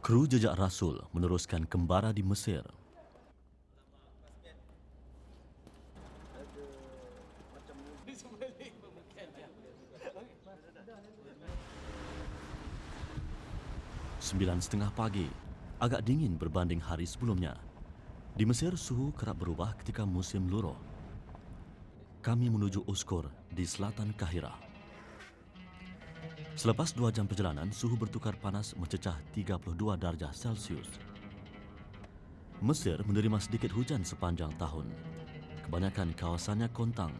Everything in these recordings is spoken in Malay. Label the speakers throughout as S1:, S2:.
S1: Kru Jejak Rasul meneruskan kembara di Mesir. Sembilan setengah pagi, agak dingin berbanding hari sebelumnya. Di Mesir, suhu kerap berubah ketika musim luruh. Kami menuju Uskur di selatan Kahirah. Selepas 2 jam perjalanan, suhu bertukar panas mencecah 32 darjah Celsius. Mesir menerima sedikit hujan sepanjang tahun. Kebanyakan kawasannya kontang.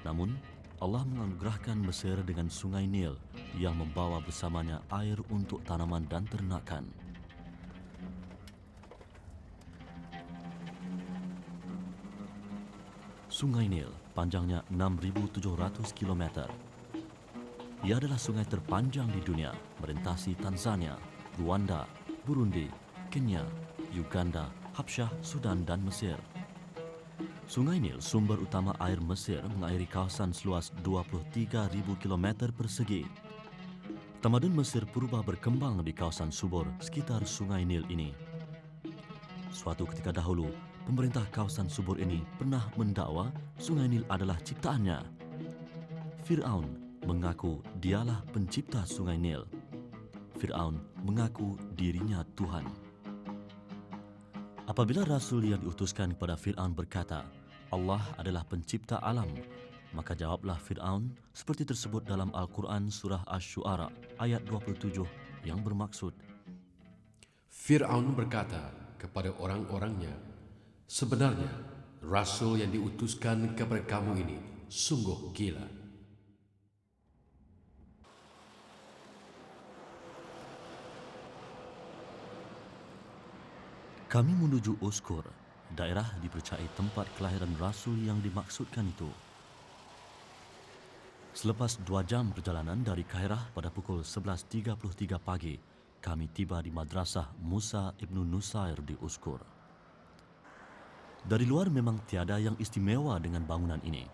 S1: Namun, Allah menganugerahkan Mesir dengan sungai Nil yang membawa bersamanya air untuk tanaman dan ternakan. Sungai Nil panjangnya 6.700 km. Ia adalah sungai terpanjang di dunia, merentasi Tanzania, Rwanda, Burundi, Kenya, Uganda, Habsyah, Sudan dan Mesir. Sungai Nil, sumber utama air Mesir, mengairi kawasan seluas 23,000 km persegi. Tamadun Mesir purba berkembang di kawasan subur sekitar Sungai Nil ini. Suatu ketika dahulu, pemerintah kawasan subur ini pernah mendakwa Sungai Nil adalah ciptaannya. Fir'aun mengaku dialah pencipta Sungai Nil. Fir'aun mengaku dirinya Tuhan. Apabila Rasul yang diutuskan kepada Fir'aun berkata, Allah adalah pencipta alam, maka jawablah Fir'aun seperti tersebut dalam Al-Quran surah Asy-Syu'ara ayat 27 yang bermaksud,
S2: Fir'aun berkata kepada orang-orangnya, sebenarnya Rasul yang diutuskan kepada kamu ini sungguh gila.
S1: Kami menuju Uskur, daerah dipercayai tempat kelahiran Rasul yang dimaksudkan itu. Selepas 2 jam perjalanan dari Kahirah pada pukul 11.33 pagi, kami tiba di Madrasah Musa Ibnu Nusair di Uskur. Dari luar memang tiada yang istimewa dengan bangunan ini.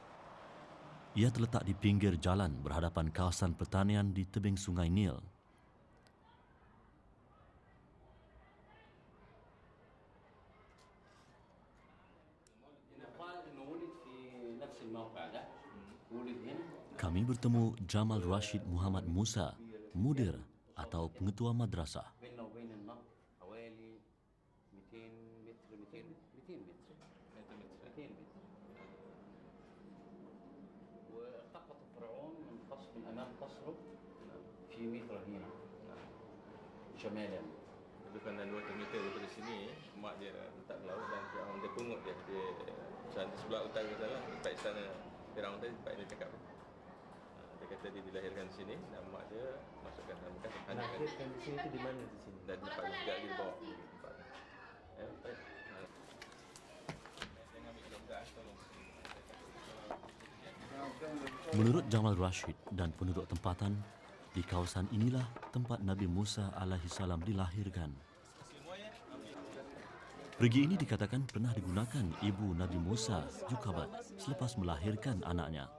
S1: Ia terletak di pinggir jalan berhadapan kawasan pertanian di tebing Sungai Nil. Kami bertemu Jamal Rashid Muhammad Musa, mudir atau pengetua madrasah.
S3: Lebih kurang 200 meter daripada sini, mak dia letak ke laut dan Firaun dia pungut dia. Dia di sebelah utara sana, tempat istana Firaun tadi, tempat dia cakap. Dia kata dia dilahirkan di sini dan mak dia masukkan dalam bekas.
S4: Lahirkan di sini tu di mana di sini?
S3: Dan tempat juga dia bawa tempat. Baik. Jangan ambil gambar tolong.
S1: Menurut Jamal Rashid dan penduduk tempatan, di kawasan inilah tempat Nabi Musa alaihissalam dilahirkan. Perigi ini dikatakan pernah digunakan ibu Nabi Musa, Yukabat, selepas melahirkan anaknya.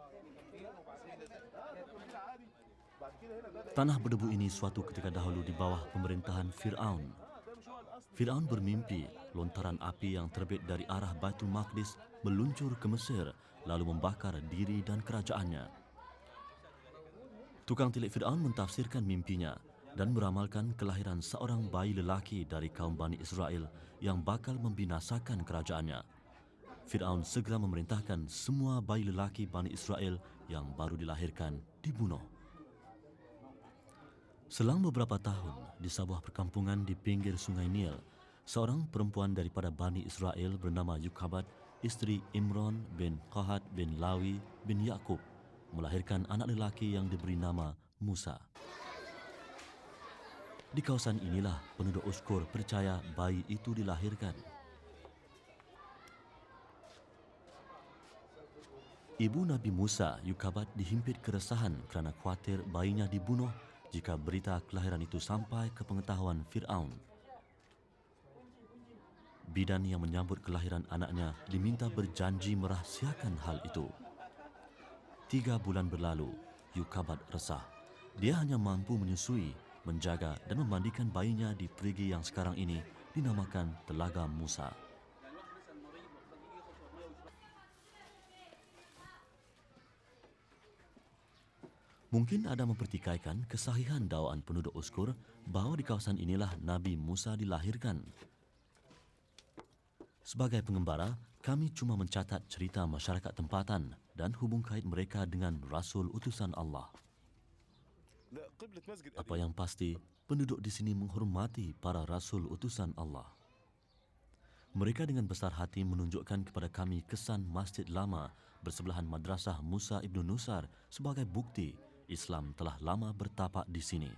S1: Tanah berdebu ini suatu ketika dahulu di bawah pemerintahan Fir'aun. Fir'aun bermimpi lontaran api yang terbit dari arah Baitul Maqdis meluncur ke Mesir lalu membakar diri dan kerajaannya. Tukang tilik Fir'aun mentafsirkan mimpinya dan meramalkan kelahiran seorang bayi lelaki dari kaum Bani Israel yang bakal membinasakan kerajaannya. Fir'aun segera memerintahkan semua bayi lelaki Bani Israel yang baru dilahirkan dibunuh. Selang beberapa tahun, di sebuah perkampungan di pinggir Sungai Nil, seorang perempuan daripada Bani Israel bernama Yukabat, isteri Imran bin Qahat bin Lawi bin Yaqub, melahirkan anak lelaki yang diberi nama Musa. Di kawasan inilah penduduk Uskur percaya bayi itu dilahirkan. Ibu Nabi Musa, Yukabat, dihimpit keresahan kerana khawatir bayinya dibunuh jika berita kelahiran itu sampai ke pengetahuan Fir'aun. Bidan yang menyambut kelahiran anaknya diminta berjanji merahsiakan hal itu. 3 bulan berlalu, Yukabat resah. Dia hanya mampu menyusui menjaga dan memandikan bayinya di perigi yang sekarang ini dinamakan Telaga Musa. Mungkin ada mempertikaikan kesahihan dakwaan penduduk Uskur bahawa di kawasan inilah Nabi Musa dilahirkan. Sebagai pengembara, kami cuma mencatat cerita masyarakat tempatan dan hubung kait mereka dengan Rasul utusan Allah. Apa yang pasti, penduduk di sini menghormati para Rasul utusan Allah. Mereka dengan besar hati menunjukkan kepada kami kesan masjid lama bersebelahan Madrasah Musa Ibn Nusar sebagai bukti Islam telah lama bertapak di sini.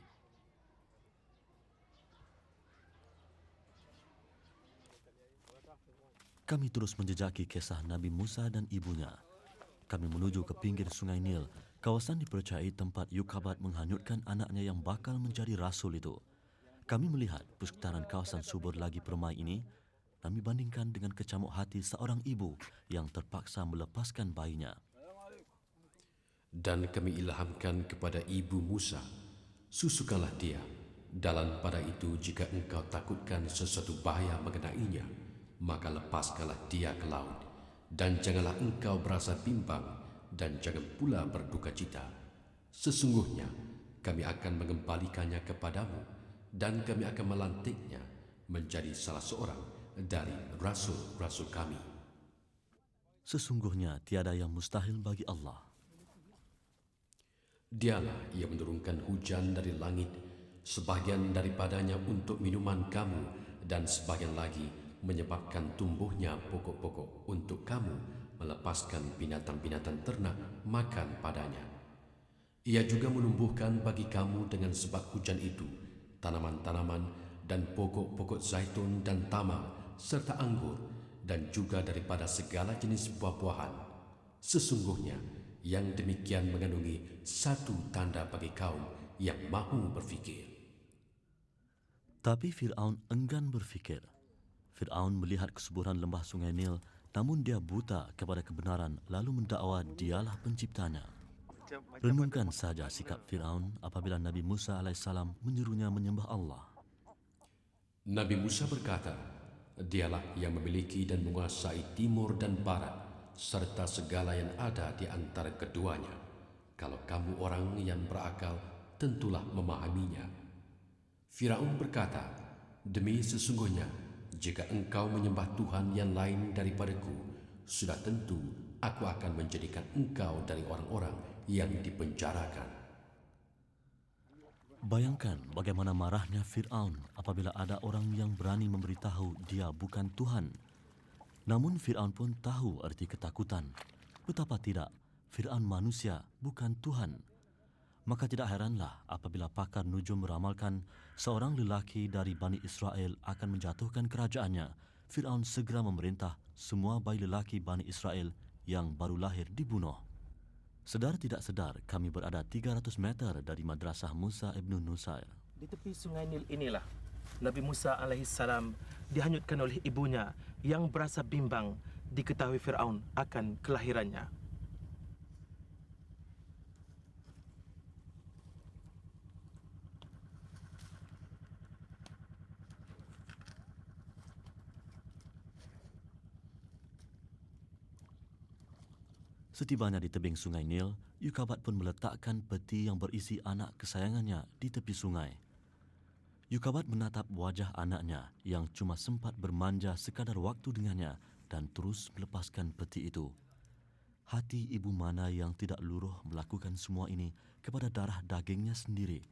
S1: Kami terus menjejaki kisah Nabi Musa dan ibunya. Kami menuju ke pinggir Sungai Nil, kawasan dipercayai tempat Yukabat menghanyutkan anaknya yang bakal menjadi rasul itu. Kami melihat persekitaran kawasan subur lagi permai ini, kami bandingkan dengan kecamuk hati seorang ibu yang terpaksa melepaskan bayinya.
S2: Dan kami ilhamkan kepada ibu Musa, susukanlah dia. Dalam pada itu jika engkau takutkan sesuatu bahaya mengenainya, maka lepaskanlah dia ke laut. Dan janganlah engkau berasa bimbang dan jangan pula berduka cita. Sesungguhnya kami akan mengembalikannya kepadamu dan kami akan melantiknya menjadi salah seorang dari rasul-rasul kami.
S1: Sesungguhnya tiada yang mustahil bagi Allah.
S2: Dialah yang menurunkan hujan dari langit, sebahagian daripadanya untuk minuman kamu dan sebahagian lagi menyebabkan tumbuhnya pokok-pokok untuk kamu melepaskan binatang-binatang ternak makan padanya. Ia juga menumbuhkan bagi kamu dengan sebab hujan itu tanaman-tanaman dan pokok-pokok zaitun dan tamar serta anggur dan juga daripada segala jenis buah-buahan. Sesungguhnya yang demikian mengandungi satu tanda bagi kaum yang mahu berfikir.
S1: Tapi Fir'aun enggan berfikir. Fir'aun melihat kesuburan lembah Sungai Nil, namun dia buta kepada kebenaran lalu mendakwa dialah penciptanya. Renungkan saja sikap Fir'aun apabila Nabi Musa AS menyuruhnya menyembah Allah.
S2: Nabi Musa berkata, dialah yang memiliki dan menguasai timur dan barat, serta segala yang ada di antara keduanya. Kalau kamu orang yang berakal, tentulah memahaminya. Firaun berkata, demi sesungguhnya, jika engkau menyembah Tuhan yang lain daripadaku, sudah tentu aku akan menjadikan engkau dari orang-orang yang dipenjarakan.
S1: Bayangkan bagaimana marahnya Fir'aun apabila ada orang yang berani memberitahu dia bukan Tuhan. Namun Fir'aun pun tahu arti ketakutan. Betapa tidak, Fir'aun manusia, bukan Tuhan. Maka tidak heranlah apabila pakar nujum meramalkan seorang lelaki dari Bani Israel akan menjatuhkan kerajaannya. Fir'aun segera memerintah semua bayi lelaki Bani Israel yang baru lahir dibunuh. Sedar tidak sedar, kami berada 300 meter dari Madrasah Musa Ibn Nusar.
S4: Di tepi Sungai Nil inilah Nabi Musa alaihissalam dihanyutkan oleh ibunya yang berasa bimbang diketahui Fir'aun akan kelahirannya.
S1: Setibanya di tebing Sungai Nil, Yukabat pun meletakkan peti yang berisi anak kesayangannya di tepi sungai. Yukabat menatap wajah anaknya yang cuma sempat bermanja sekadar waktu dengannya dan terus melepaskan peti itu. Hati ibu mana yang tidak luruh melakukan semua ini kepada darah dagingnya sendiri?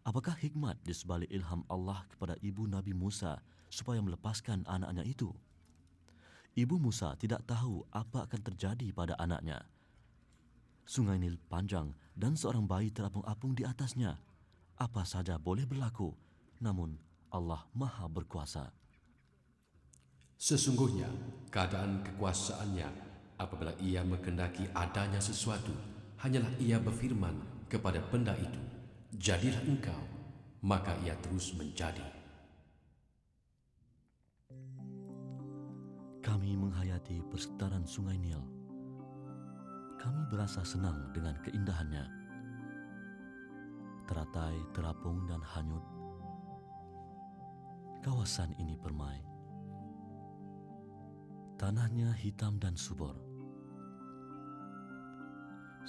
S1: Apakah hikmat di sebalik ilham Allah kepada ibu Nabi Musa supaya melepaskan anaknya itu? Ibu Musa tidak tahu apa akan terjadi pada anaknya. Sungai Nil panjang dan seorang bayi terapung-apung di atasnya. Apa saja boleh berlaku, namun Allah Maha Berkuasa.
S2: Sesungguhnya keadaan kekuasaannya apabila ia menghendaki adanya sesuatu, hanyalah ia berfirman kepada benda itu, jadilah engkau, maka ia terus menjadi.
S1: Kami menghayati persekitaran Sungai Nil. Kami berasa senang dengan keindahannya. Teratai terapung dan hanyut. Kawasan ini permai. Tanahnya hitam dan subur.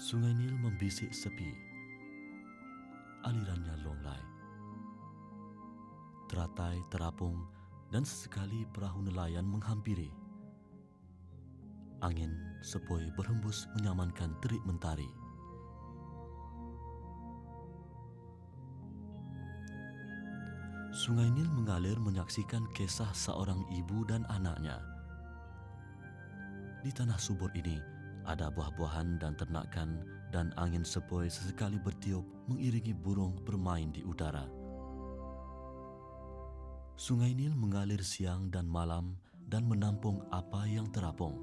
S1: Sungai Nil membisik sepi. Alirannya longlai. Teratai terapung dan sesekali perahu nelayan menghampiri. Angin sepoi berhembus menyamankan terik mentari. Sungai Nil mengalir menyaksikan kisah seorang ibu dan anaknya. Di tanah subur ini ada buah-buahan dan ternakan, dan angin sepoi sesekali bertiup mengiringi burung bermain di udara. Sungai Nil mengalir siang dan malam dan menampung apa yang terapung.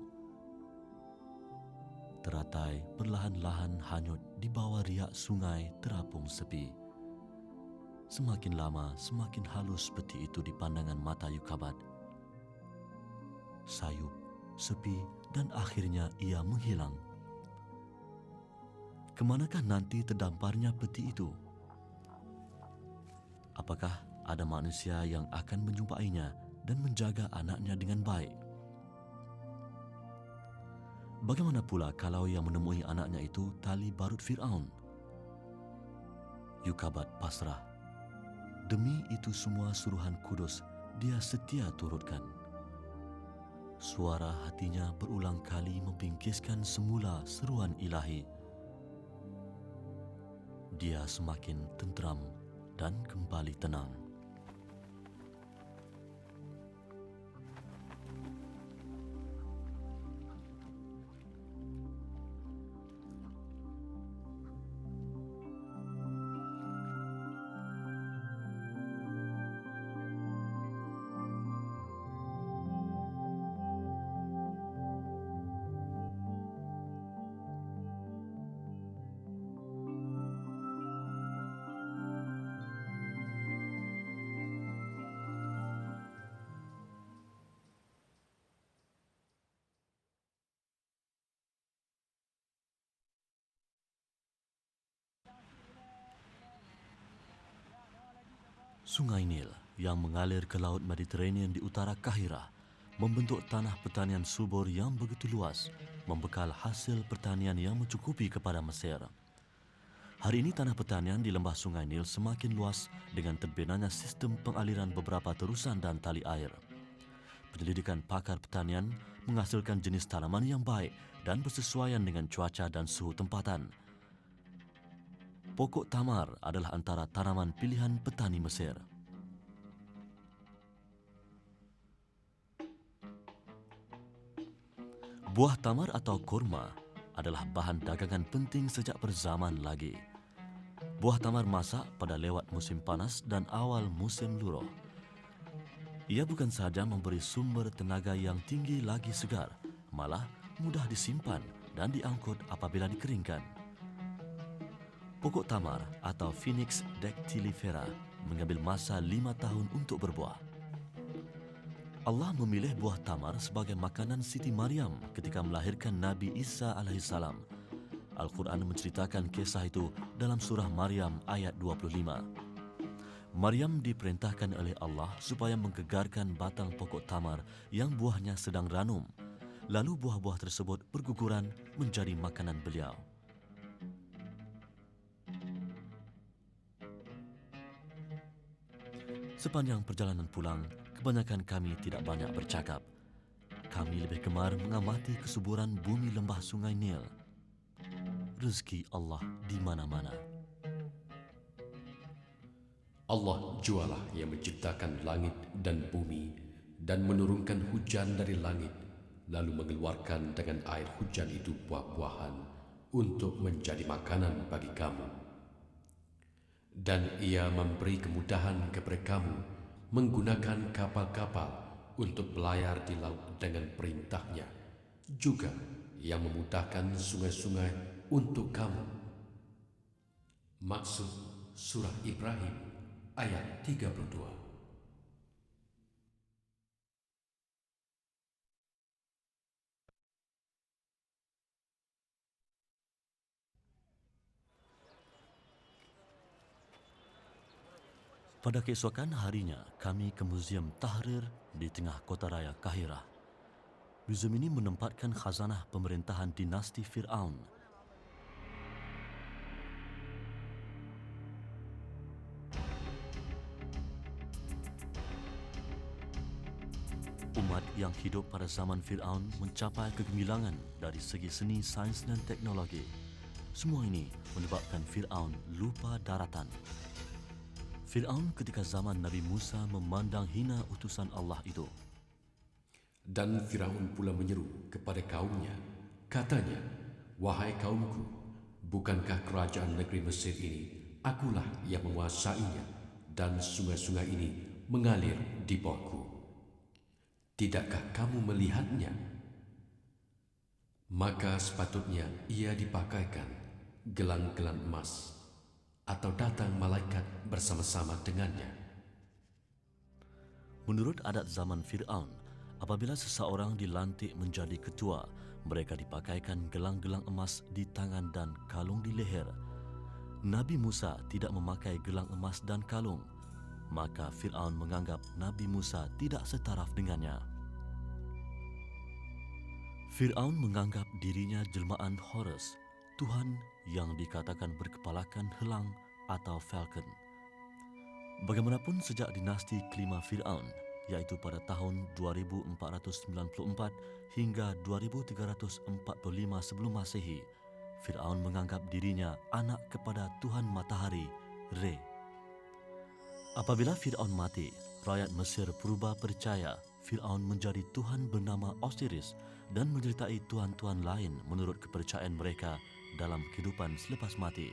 S1: Teratai perlahan-lahan hanyut di bawah riak sungai terapung sepi. Semakin lama, semakin halus peti itu di pandangan mata Yukabat. Sayup, sepi, dan akhirnya ia menghilang. Kemanakah nanti terdamparnya peti itu? Apakah ada manusia yang akan menjumpainya dan menjaga anaknya dengan baik? Bagaimana pula kalau yang menemui anaknya itu tali barut Fir'aun? Yukabat pasrah. Demi itu semua suruhan kudus, dia setia turutkan. Suara hatinya berulang kali membingkiskan semula seruan ilahi. Dia semakin tenteram dan kembali tenang. Sungai Nil yang mengalir ke Laut Mediterranean di utara Kahirah membentuk tanah pertanian subur yang begitu luas, membekal hasil pertanian yang mencukupi kepada Mesir. Hari ini tanah pertanian di lembah Sungai Nil semakin luas dengan terbinanya sistem pengaliran beberapa terusan dan tali air. Penyelidikan pakar pertanian menghasilkan jenis tanaman yang baik dan bersesuaian dengan cuaca dan suhu tempatan. Pokok tamar adalah antara tanaman pilihan petani Mesir. Buah tamar atau kurma adalah bahan dagangan penting sejak berzaman lagi. Buah tamar masak pada lewat musim panas dan awal musim luruh. Ia bukan sahaja memberi sumber tenaga yang tinggi lagi segar, malah mudah disimpan dan diangkut apabila dikeringkan. Pokok tamar atau Phoenix dactylifera mengambil masa 5 tahun untuk berbuah. Allah memilih buah tamar sebagai makanan Siti Maryam ketika melahirkan Nabi Isa alaihissalam. Al-Quran menceritakan kisah itu dalam surah Maryam ayat 25. Maryam diperintahkan oleh Allah supaya menggegarkan batang pokok tamar yang buahnya sedang ranum. Lalu buah-buah tersebut berguguran menjadi makanan beliau. Sepanjang perjalanan pulang, kebanyakan kami tidak banyak bercakap. Kami lebih gemar mengamati kesuburan bumi lembah Sungai Nil. Rezeki Allah di mana-mana.
S2: Allah jualah yang menciptakan langit dan bumi dan menurunkan hujan dari langit, lalu mengeluarkan dengan air hujan itu buah-buahan untuk menjadi makanan bagi kamu. Dan ia memberi kemudahan kepada kamu menggunakan kapal-kapal untuk berlayar di laut dengan perintahnya, juga yang memudahkan sungai-sungai untuk kamu. Maksud surah Ibrahim ayat 32.
S1: Pada keesokan harinya, kami ke Muzium Tahrir di tengah kota raya Kahirah. Muzium ini menempatkan khazanah pemerintahan dinasti Fir'aun. Umat yang hidup pada zaman Fir'aun mencapai kegemilangan dari segi seni, sains dan teknologi. Semua ini menyebabkan Fir'aun lupa daratan. Fir'aun ketika zaman Nabi Musa memandang hina utusan Allah itu.
S2: Dan Firaun pula menyeru kepada kaumnya. Katanya, "Wahai kaumku, bukankah kerajaan negeri Mesir ini akulah yang menguasainya dan sungai-sungai ini mengalir di bawahku? Tidakkah kamu melihatnya? Maka sepatutnya ia dipakaikan gelang-gelang emas atau datang malaikat bersama-sama dengannya."
S1: Menurut adat zaman Fir'aun, apabila seseorang dilantik menjadi ketua, mereka dipakaikan gelang-gelang emas di tangan dan kalung di leher. Nabi Musa tidak memakai gelang emas dan kalung, maka Fir'aun menganggap Nabi Musa tidak setaraf dengannya. Fir'aun menganggap dirinya jelmaan Horus, Tuhan yang dikatakan berkepalakan helang atau falcon. Bagaimanapun sejak dinasti kelima Fir'aun, iaitu pada tahun 2494 hingga 2345 sebelum Masehi, Fir'aun menganggap dirinya anak kepada Tuhan Matahari, Re. Apabila Fir'aun mati, rakyat Mesir purba percaya Fir'aun menjadi Tuhan bernama Osiris dan menyertai tuhan-tuhan lain menurut kepercayaan mereka dalam kehidupan selepas mati.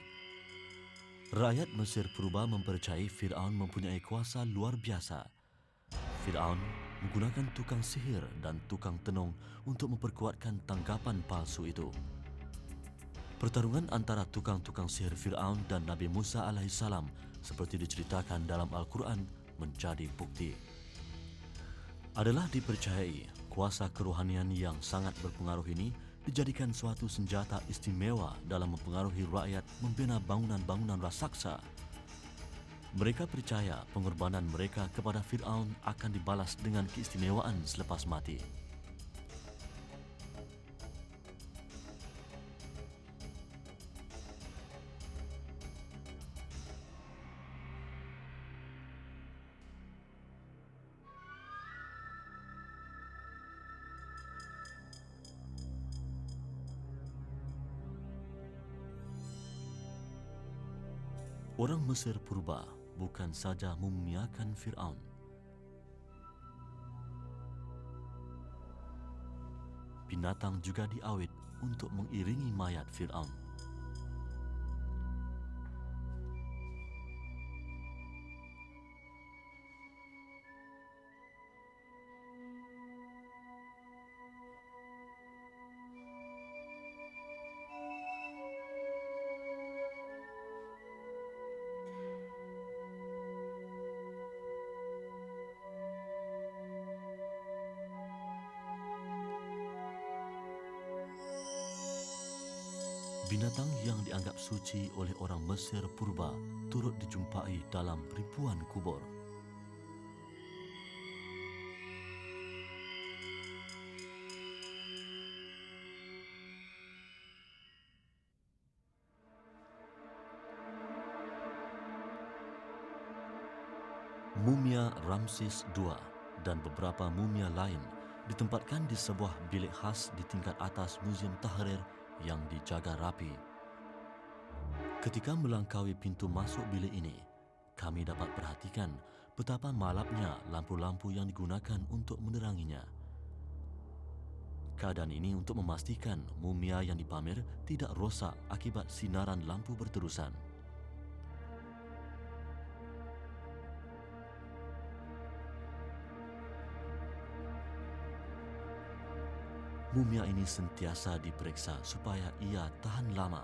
S1: Rakyat Mesir purba mempercayai Fir'aun mempunyai kuasa luar biasa. Fir'aun menggunakan tukang sihir dan tukang tenung untuk memperkuatkan tanggapan palsu itu. Pertarungan antara tukang-tukang sihir Fir'aun dan Nabi Musa alaihissalam seperti diceritakan dalam Al-Quran menjadi bukti. Adalah dipercayai kuasa kerohanian yang sangat berpengaruh ini dijadikan suatu senjata istimewa dalam mempengaruhi rakyat membina bangunan-bangunan raksasa. Mereka percaya pengorbanan mereka kepada Fir'aun akan dibalas dengan keistimewaan selepas mati. Orang Mesir purba bukan saja memuliakan Fir'aun. Binatang juga diawit untuk mengiringi mayat Fir'aun. Binatang yang dianggap suci oleh orang Mesir purba turut dijumpai dalam ribuan kubur. Mumia Ramses II dan beberapa mumia lain ditempatkan di sebuah bilik khas di tingkat atas Muzium Tahrir yang dijaga rapi. Ketika melangkaui pintu masuk bilik ini, kami dapat perhatikan betapa malapnya lampu-lampu yang digunakan untuk meneranginya. Keadaan ini untuk memastikan mumia yang dipamer tidak rosak akibat sinaran lampu berterusan. Mumia ini sentiasa diperiksa supaya ia tahan lama.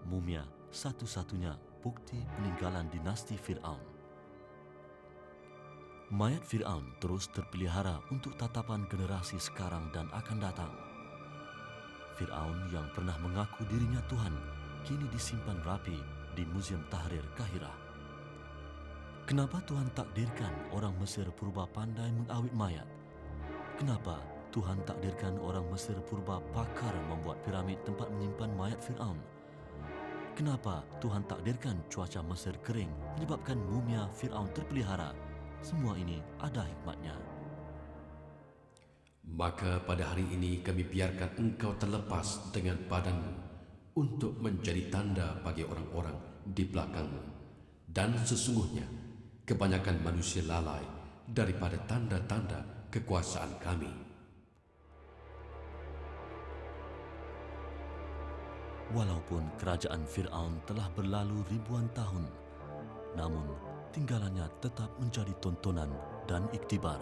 S1: Mumia satu-satunya bukti peninggalan dinasti Fir'aun. Mayat Fir'aun terus terpelihara untuk tatapan generasi sekarang dan akan datang. Fir'aun yang pernah mengaku dirinya Tuhan kini disimpan rapi di Muzium Tahrir, Kahirah. Kenapa Tuhan takdirkan orang Mesir purba pandai mengawit mayat? Kenapa Tuhan takdirkan orang Mesir purba pakar membuat piramid tempat menyimpan mayat Fir'aun? Kenapa Tuhan takdirkan cuaca Mesir kering menyebabkan mumia Fir'aun terpelihara? Semua ini ada hikmatnya.
S2: Maka pada hari ini kami biarkan engkau terlepas dengan badanmu untuk menjadi tanda bagi orang-orang di belakangmu. Dan sesungguhnya kebanyakan manusia lalai daripada tanda-tanda kekuasaan kami.
S1: Walaupun kerajaan Fir'aun telah berlalu ribuan tahun, namun tinggalannya tetap menjadi tontonan dan iktibar.